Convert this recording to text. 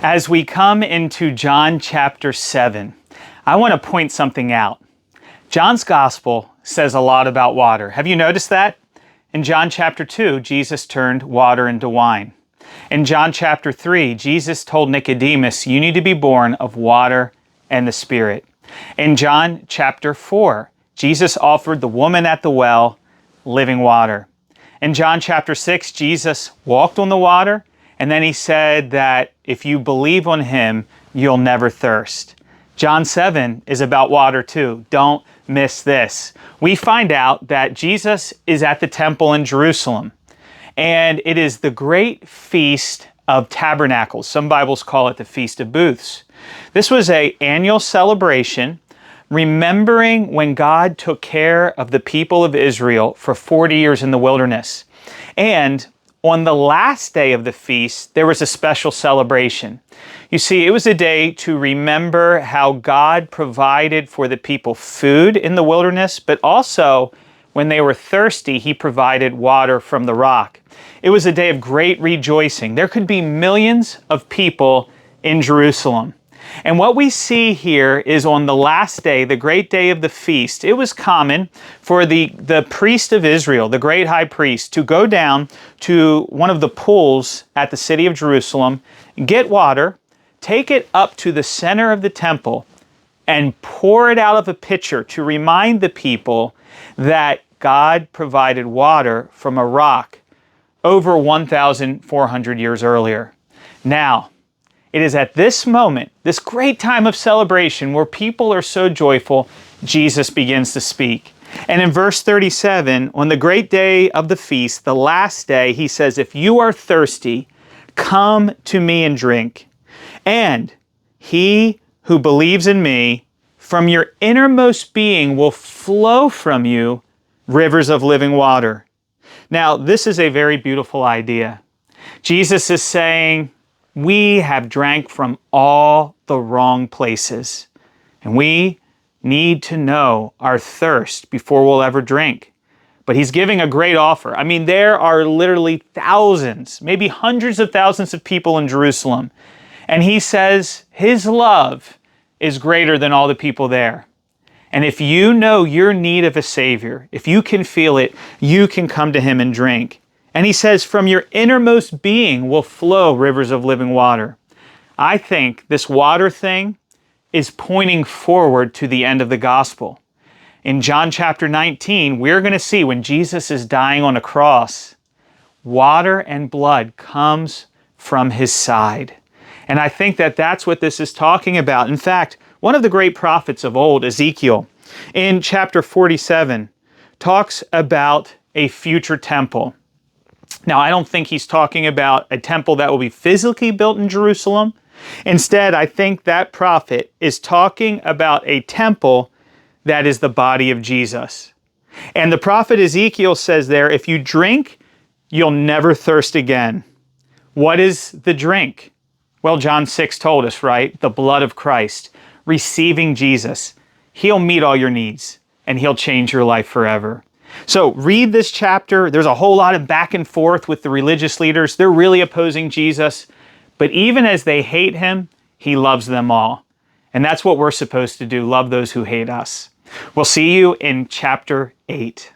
As we come into John chapter 7, I want to point something out. John's gospel says a lot about water. Have you noticed that? In John chapter 2, Jesus turned water into wine. In John chapter 3, Jesus told Nicodemus, you need to be born of water and the Spirit. In John chapter 4, Jesus offered the woman at the well living water. In John chapter 6, Jesus walked on the water, and then he said that if you believe on him, you'll never thirst. John 7 is about water too. Don't miss this. We find out that Jesus is at the temple in Jerusalem, and it is the great feast of tabernacles. Some Bibles call it the Feast of Booths. This was an annual celebration remembering when God took care of the people of Israel for 40 years in the wilderness. And on the last day of the feast, there was a special celebration. You see, it was a day to remember how God provided for the people food in the wilderness, but also when they were thirsty, he provided water from the rock. It was a day of great rejoicing. There could be millions of people in Jerusalem. And what we see here is on the last day, the great day of the feast, it was common for the priest of Israel, the great high priest, to go down to one of the pools at the city of Jerusalem, get water, take it up to the center of the temple, and pour it out of a pitcher to remind the people that God provided water from a rock over 1,400 years earlier. Now, it is at this moment, this great time of celebration where people are so joyful, Jesus begins to speak. And in verse 37, on the great day of the feast, the last day, he says, if you are thirsty, come to me and drink. And he who believes in me, from your innermost being will flow from you rivers of living water. Now, this is a very beautiful idea. Jesus is saying, we have drank from all the wrong places, and we need to know our thirst before we'll ever drink. But he's giving a great offer. I mean, there are literally thousands, maybe hundreds of thousands of people in Jerusalem. And he says his love is greater than all the people there. And if you know your need of a Savior, if you can feel it, you can come to him and drink. And he says, from your innermost being will flow rivers of living water. I think this water thing is pointing forward to the end of the gospel. In John chapter 19, we're going to see when Jesus is dying on a cross, water and blood comes from his side. And I think that that's what this is talking about. In fact, one of the great prophets of old, Ezekiel, in chapter 47, talks about a future temple. Now, I don't think he's talking about a temple that will be physically built in Jerusalem. Instead, I think that prophet is talking about a temple that is the body of Jesus. And the prophet Ezekiel says there, if you drink, you'll never thirst again. What is the drink? Well, John 6 told us, right? The blood of Christ, receiving Jesus. He'll meet all your needs, and he'll change your life forever. So read this chapter. There's a whole lot of back and forth with the religious leaders. They're really opposing Jesus. But even as they hate him, he loves them all. And that's what we're supposed to do, love those who hate us. We'll see you in chapter 8.